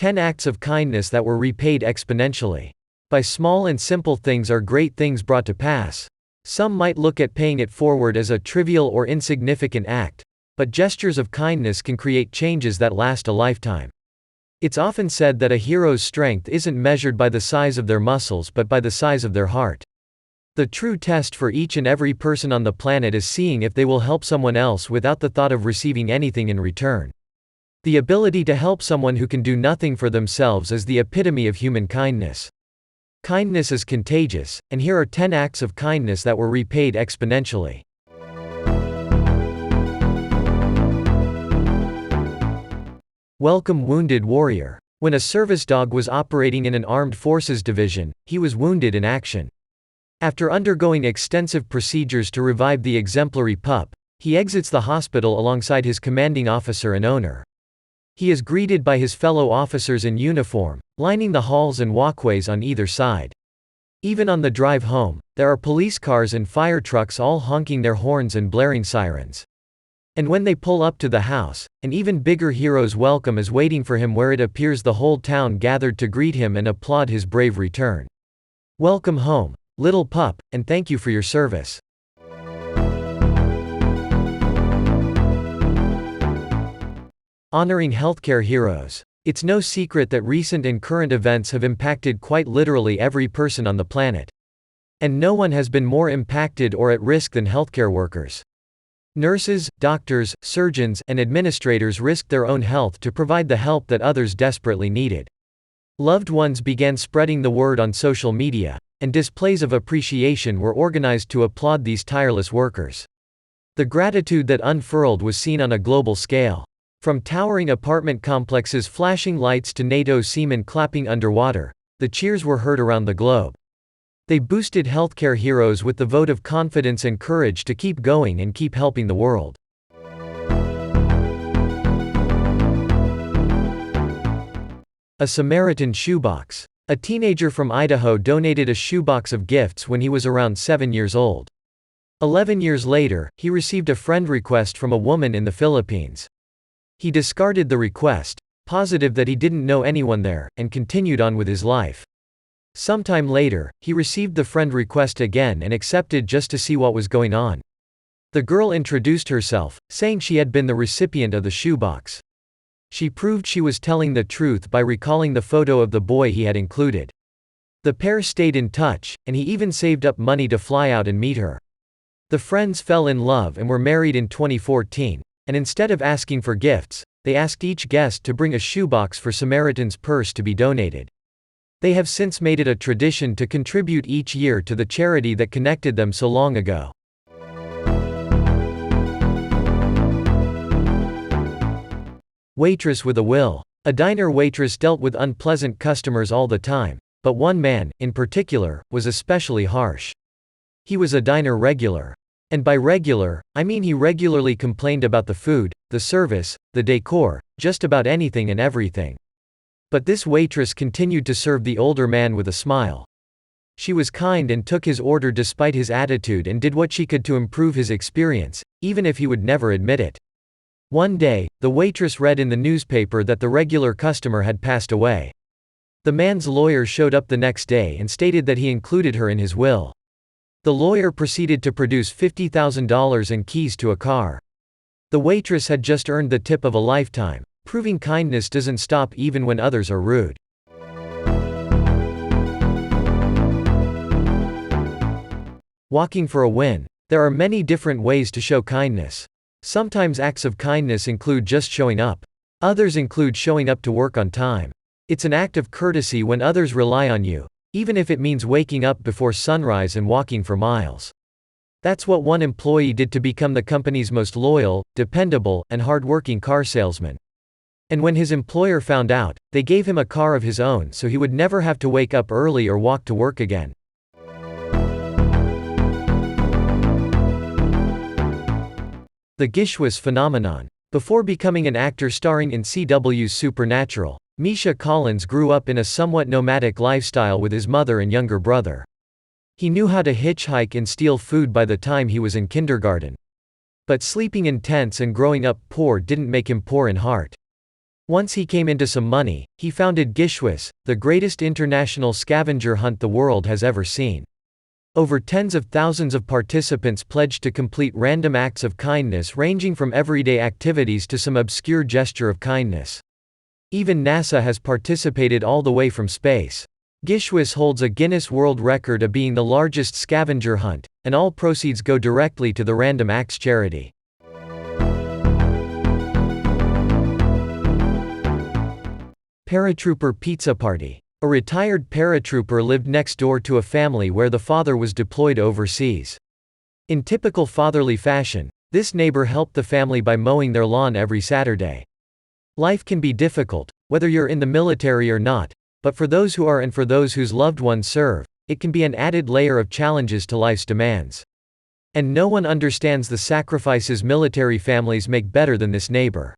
10 acts of kindness that were repaid exponentially. By small and simple things are great things brought to pass. Some might look at paying it forward as a trivial or insignificant act, but gestures of kindness can create changes that last a lifetime. It's often said that a hero's strength isn't measured by the size of their muscles but by the size of their heart. The true test for each and every person on the planet is seeing if they will help someone else without the thought of receiving anything in return. The ability to help someone who can do nothing for themselves is the epitome of human kindness. Kindness is contagious, and here are 10 acts of kindness that were repaid exponentially. Welcome wounded warrior. When a service dog was operating in an armed forces division, he was wounded in action. After undergoing extensive procedures to revive the exemplary pup, he exits the hospital alongside his commanding officer and owner. He is greeted by his fellow officers in uniform, lining the halls and walkways on either side. Even on the drive home, there are police cars and fire trucks all honking their horns and blaring sirens. And when they pull up to the house, an even bigger hero's welcome is waiting for him, where it appears the whole town gathered to greet him and applaud his brave return. Welcome home, little pup, and thank you for your service. Honoring healthcare heroes. It's no secret that recent and current events have impacted quite literally every person on the planet. And no one has been more impacted or at risk than healthcare workers. Nurses, doctors, surgeons, and administrators risked their own health to provide the help that others desperately needed. Loved ones began spreading the word on social media, and displays of appreciation were organized to applaud these tireless workers. The gratitude that unfurled was seen on a global scale. From towering apartment complexes flashing lights to NATO seamen clapping underwater, the cheers were heard around the globe. They boosted healthcare heroes with the vote of confidence and courage to keep going and keep helping the world. A Samaritan Shoebox. A teenager from Idaho donated a shoebox of gifts when he was around 7 years old. 11 years later, he received a friend request from a woman in the Philippines. He discarded the request, positive that he didn't know anyone there, and continued on with his life. Sometime later, he received the friend request again and accepted just to see what was going on. The girl introduced herself, saying she had been the recipient of the shoebox. She proved she was telling the truth by recalling the photo of the boy he had included. The pair stayed in touch, and he even saved up money to fly out and meet her. The friends fell in love and were married in 2014. And instead of asking for gifts, they asked each guest to bring a shoebox for Samaritan's Purse to be donated. They have since made it a tradition to contribute each year to the charity that connected them so long ago. Waitress with a will. A diner waitress dealt with unpleasant customers all the time, but one man, in particular, was especially harsh. He was a diner regular. And by regular, I mean he regularly complained about the food, the service, the decor, just about anything and everything. But this waitress continued to serve the older man with a smile. She was kind and took his order despite his attitude and did what she could to improve his experience, even if he would never admit it. One day, the waitress read in the newspaper that the regular customer had passed away. The man's lawyer showed up the next day and stated that he included her in his will. The lawyer proceeded to produce $50,000 and keys to a car. The waitress had just earned the tip of a lifetime, proving kindness doesn't stop even when others are rude. Walking for a win. There are many different ways to show kindness. Sometimes acts of kindness include just showing up. Others include showing up to work on time. It's an act of courtesy when others rely on you, even if it means waking up before sunrise and walking for miles. That's what one employee did to become the company's most loyal, dependable, and hard-working car salesman. And when his employer found out, they gave him a car of his own so he would never have to wake up early or walk to work again. The Griswhes Phenomenon. Before becoming an actor starring in CW's Supernatural, Misha Collins grew up in a somewhat nomadic lifestyle with his mother and younger brother. He knew how to hitchhike and steal food by the time he was in kindergarten. But sleeping in tents and growing up poor didn't make him poor in heart. Once he came into some money, he founded Griswhes, the greatest international scavenger hunt the world has ever seen. Over tens of thousands of participants pledged to complete random acts of kindness ranging from everyday activities to some obscure gesture of kindness. Even NASA has participated all the way from space. Griswhes holds a Guinness World Record of being the largest scavenger hunt, and all proceeds go directly to the Random Acts charity. Paratrooper Pizza Party. A retired paratrooper lived next door to a family where the father was deployed overseas. In typical fatherly fashion, this neighbor helped the family by mowing their lawn every Saturday. Life can be difficult, whether you're in the military or not, but for those who are and for those whose loved ones serve, it can be an added layer of challenges to life's demands. And no one understands the sacrifices military families make better than this neighbor.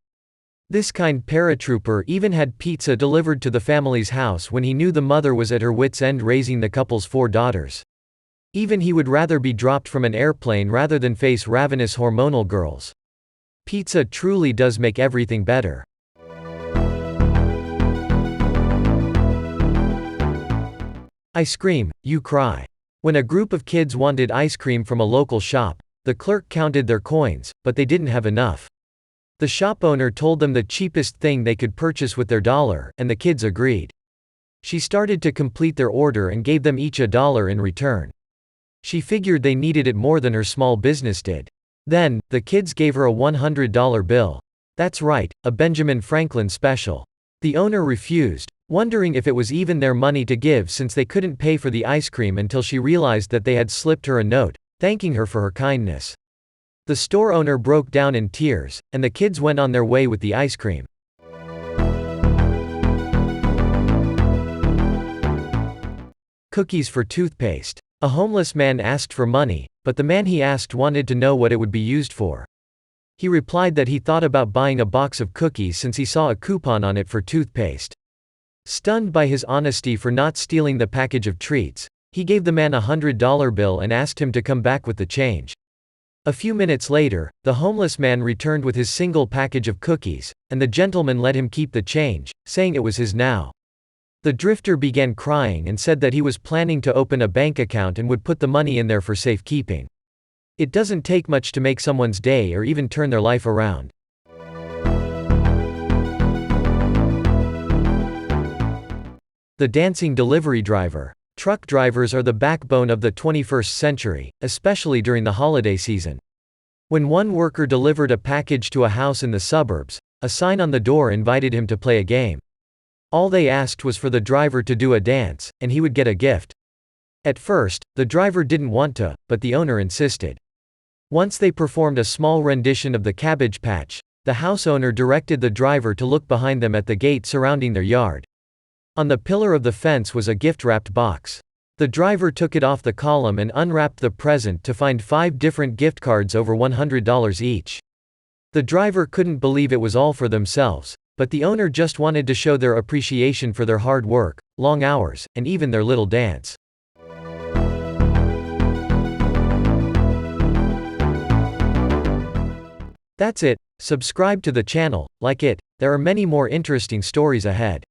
This kind paratrooper even had pizza delivered to the family's house when he knew the mother was at her wits' end raising the couple's 4 daughters. Even he would rather be dropped from an airplane rather than face ravenous hormonal girls. Pizza truly does make everything better. Ice cream, you cry. When a group of kids wanted ice cream from a local shop, the clerk counted their coins, but they didn't have enough. The shop owner told them the cheapest thing they could purchase with their dollar, and the kids agreed. She started to complete their order and gave them each $1 in return. She figured they needed it more than her small business did. Then, the kids gave her a $100 bill. That's right, a Benjamin Franklin special. The owner refused, wondering if it was even their money to give since they couldn't pay for the ice cream until she realized that they had slipped her a note, thanking her for her kindness. The store owner broke down in tears, and the kids went on their way with the ice cream. Cookies for toothpaste. A homeless man asked for money, but the man he asked wanted to know what it would be used for. He replied that he thought about buying a box of cookies since he saw a coupon on it for toothpaste. Stunned by his honesty for not stealing the package of treats, he gave the man a $100 bill and asked him to come back with the change. A few minutes later, the homeless man returned with his single package of cookies, and the gentleman let him keep the change, saying it was his now. The drifter began crying and said that he was planning to open a bank account and would put the money in there for safekeeping. It doesn't take much to make someone's day or even turn their life around. The dancing delivery driver. Truck drivers are the backbone of the 21st century, especially during the holiday season. When one worker delivered a package to a house in the suburbs, a sign on the door invited him to play a game. All they asked was for the driver to do a dance, and he would get a gift. At first, the driver didn't want to, but the owner insisted. Once they performed a small rendition of the Cabbage Patch, the house owner directed the driver to look behind them at the gate surrounding their yard. On the pillar of the fence was a gift-wrapped box. The driver took it off the column and unwrapped the present to find 5 different gift cards over $100 each. The driver couldn't believe it was all for themselves, but the owner just wanted to show their appreciation for their hard work, long hours, and even their little dance. That's it. Subscribe to the channel, like it. There are many more interesting stories ahead.